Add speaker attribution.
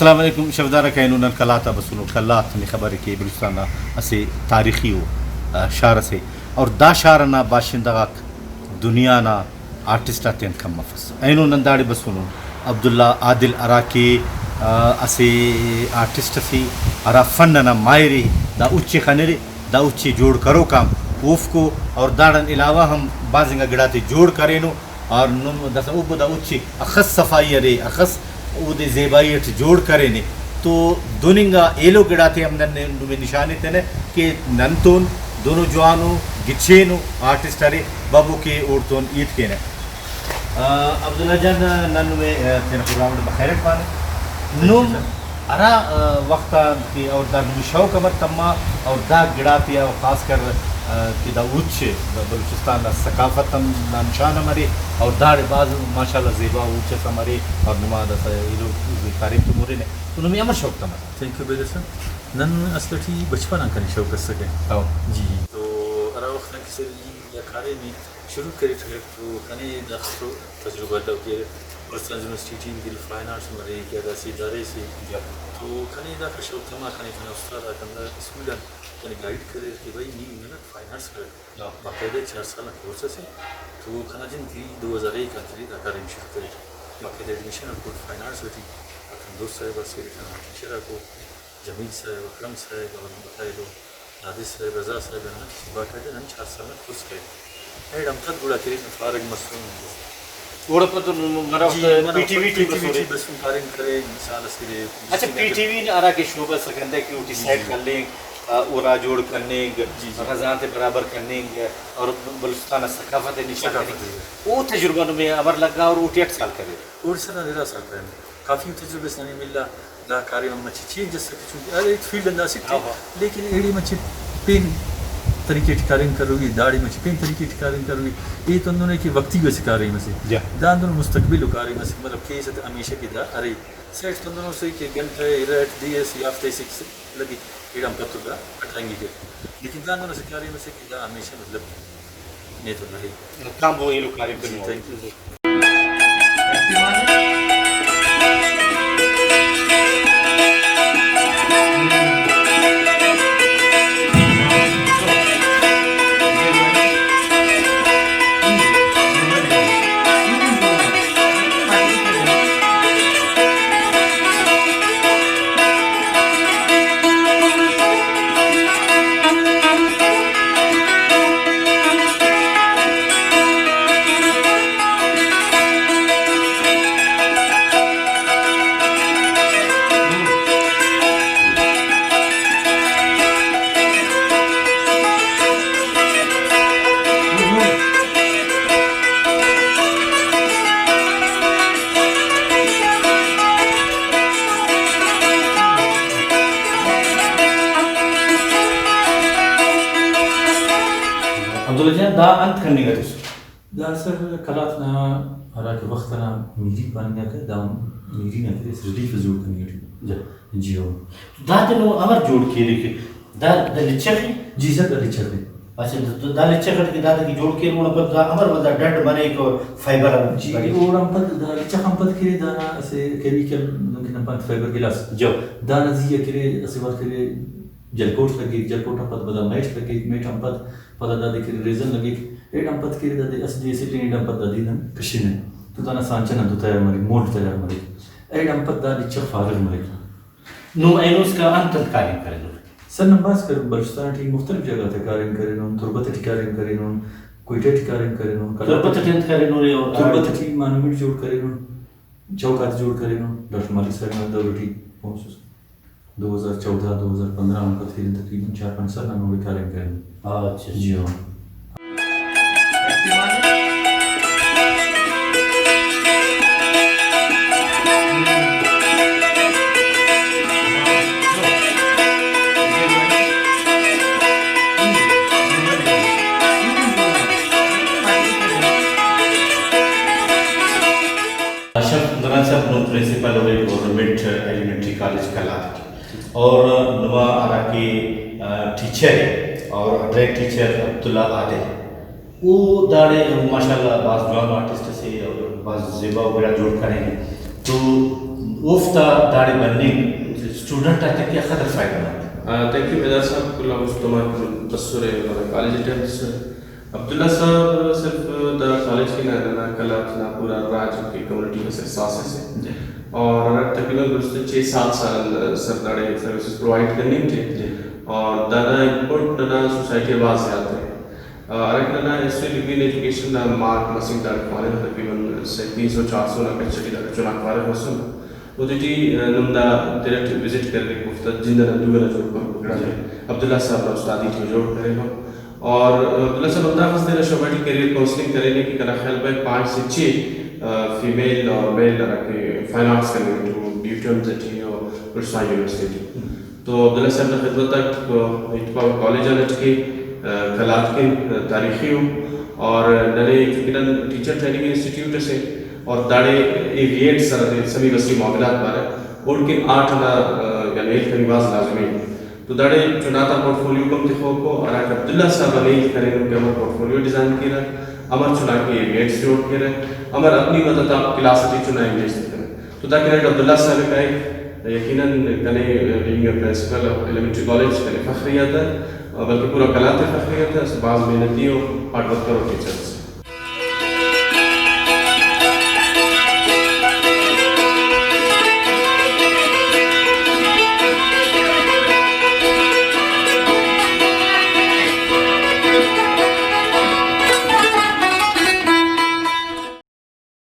Speaker 1: अस्सलाम वालेकुम शवदारा कैनून कलाता बसुनो कलात ने खबर के बलुचिस्तान असे तारीखी हो शार से और दा शार ना बाशिंदा दुनिया ना आर्टिस्ट अत्यंत कम मफस ऐनो नंदाड़ी बसुनो अब्दुल्ला आदिल अराकी असे आर्टिस्ट सी अरा फन ना मायरे दा उच्चे खनेरे दा उच्चे जोड़ करो काम वूफ को और दाड़न अलावा हम बाजिंगा गिड़ाते जोड़ करेनो और नुम दस उब दा उच्चे अखस सफाई रे अखस उदे ज़ेबाई जोड़ करे ने तो दोनिंगा एलो गिड़ाते हम नन निशाने थे ने कि नंतोन दोनों जवानो गिच्छेनो आर्टिस्ट अरे बाबू के औरतोन ईद के ने अब्दुल्ला जान नन में तेरा प्रोग्राम बखैरत पाने नुम अरा वक्त की और दा शौ कमर तम्मा और दा गिड़ाती और ख़ास कर कि दा उच्च बलूचिस्तान सकाफत निशान हमारे और दाड़ बाज माशाल्लाह ज़ेबा उच्च हमारे और नुमाद तारीफ तो मोरे ने उन्होंने अमर शौक था
Speaker 2: थैंक यू बेदर सर नन असलठी बचपन कर शौक कर सके जी तो अरा वक्त किसी या खारे में शुरू करी थे तो कने दस्तो तजुर्बा तो के पर्सनल यूनिवर्सिटी दिल फाइन आर्ट्स मरे क्या दा इदारे से तो कने दा शौक था कने कने उस्ताद कंदा स्टूडेंट कने गाइड करे कि भाई नी ना फाइन आर्ट्स कर बाकायदे 4 साल कोर्स से तो खाना जिन की 2001 का तरी दा करें शुरू करे बाकायदे एडमिशन और फाइन आर्ट्स होती अखन दोस्त साहब से खाना टीचर को जमील साहब अकरम साहब और बताए नादिर साहब रजा साहब ना बाकायदे 4 साल कोर्स करे एडम तक गुड़ा करी फारग मसरूम
Speaker 1: ओड़ा पर तो मरा पीटीवी
Speaker 2: बस फारग करे मिसाल से
Speaker 1: अच्छा पीटीवी अरा के शोबा सकंदे की उठी सेट कर ले उरा जोड़ करने गजाते बराबर करने और बलूचिस्तान सकाफत निशान वो तजुर्बा में अमर लगा और 8 साल करे
Speaker 2: और सर मेरा साल करे काफ़ी तजुर्बे से नहीं मिला ला कार्य में मच्छी चीज जैसे कुछ अरे एक फील्ड अंदाज से लेकिन एड़ी मच्छी पेन तरीके ठिकारिंग करोगी दाढ़ी में पेन तरीके ठिकारिंग करोगी ये तो उन्होंने कि वक्ती वैसे कार्य में से दान दोनों मुस्तकबिल कार्य में से मतलब के से हमेशा की दा अरे सेट तो दोनों से कि घंटे रेट दिए से हफ्ते से लगी एडम पर तो अठाएंगे के लेकिन दान दोनों से कार्य में से कि दा हमेशा मतलब नहीं तो नहीं
Speaker 1: काम वो ये लोग कार्य करते हैं
Speaker 2: थैंक यू
Speaker 1: दा अंत करने का
Speaker 2: दा सर कलात ना हरा के वक्त ना मीरी बन गया था दा मीरी ना थे रिलीफ जोड़ करने की जी हो
Speaker 1: दा तो अमर जोड़ के लेके दा लिचखी
Speaker 2: जी सर दा लिचखी
Speaker 1: अच्छा दा लिचखी के दा की जोड़ के मोड़ पर दा अमर वाला डंड बने को फाइबर
Speaker 2: जी और हम पर दा लिचख हम पर करे दा ऐसे केमिकल ममकन हम पर फाइबर गिलास
Speaker 1: जो
Speaker 2: दा नजिया करे ऐसे बात करे जलकोट लगी जलकोट पद बदा मैच लगी मैच हम पद दादी के रेजन लगी एट हम पद के दादी असली सिटिंग हम पद दादी न कशिने तो तना सांचना तो तैयार मरी मोल्ड तैयार मरी एट हम पद दादी चख फारग मरी
Speaker 1: नो एनोस का अंत कार्य करें
Speaker 2: सर नंबास कर बलूचिस्तान ठीक मुख्तलिफ जगह थे कार्य करें उन तुरबत ठीक कार्य करें उन कोयटा ठीक कार्य करें उन
Speaker 1: तुरबत ठीक करें उन और
Speaker 2: तुरबत ठीक मानूमेंट जोड़ करें उन चौकात जोड़ करें उन डॉक्टर मालिक साहब ने दौलती पहुंच 2014-2015 उनका थे तकरीबन 4-5 साल हम लोग कार्य करें
Speaker 1: अच्छा
Speaker 2: जी हाँ
Speaker 1: principal government elementary college Kalat और नुमा आरा के टीचर और ड्राइंग टीचर अब्दुल्ला आदिल वो दाड़े माशाल्लाह बाज़ जवान आर्टिस्ट से और बाज़ ज़ेबा वगैरह जोड़ करेंगे तो वफ्ता दाड़ी बनने स्टूडेंट आते क्या खतर फायदा
Speaker 3: थैंक यू मेदार साहब कुल्ला मुस्तमा तस्सुर है कॉलेज टेंस अब्दुल्ला साहब सिर्फ द कॉलेज की ना कला ना पूरा राज्य की कम्युनिटी से एहसास है और तकरीबन गुज़श्ता 6-7 साल सरदारे सर्विसेज प्रोवाइड करनी थे और दाना इम्पोर्ट ना सोसाइटी आवाज से आते हैं अगर ना इससे लिविंग एजुकेशन ना मार्क मसिंग दार कॉलेज तकरीबन 300-400 ना कच्ची दार चुना कॉलेज मसुन उधरी नमदा डायरेक्ट विजिट करने को फ्ता जिंदा ना दूर ना जोड़ कर अब्दुल्ला साहब ना उस्तादी थी जोड़ करेगा और अब्दुल्ला साहब बता खस्ते ना शोबाटी करियर काउंसलिंग करेंगे कि करा ख्याल भाई 5 से 6 फीमेल और मेल रखे फाइन आर्ट्स करने तो यूनिवर्सिटी और पुरसा यूनिवर्सिटी तो अब्दुल्ला साहब ने खिदमत तक इतवा कॉलेज आने के कलात के तारीखी और नरे चुकिन टीचर ट्रेनिंग इंस्टीट्यूट से और दाड़े एविएट सर सभी वसी मामलात बारे उनके 8 ना यानी एक निवास लाजमी तो दाड़े चुनाता पोर्टफोलियो कम दिखो को और अब्दुल्ला साहब ने करें उनके हमारा पोर्टफोलियो डिज़ाइन किया अमर चुना के एविएट्स जोड़ के अमर अपनी मदद आप क्लास चुनाएं भेज सकते हैं तो ताकि अब्दुल्ला साहब का यकीनन कने being a principal of elementary college कने फखरियत है बल्कि पूरा कलात फखरियत है बाज़ मेहनती और हार्ड वर्कर और टीचर्स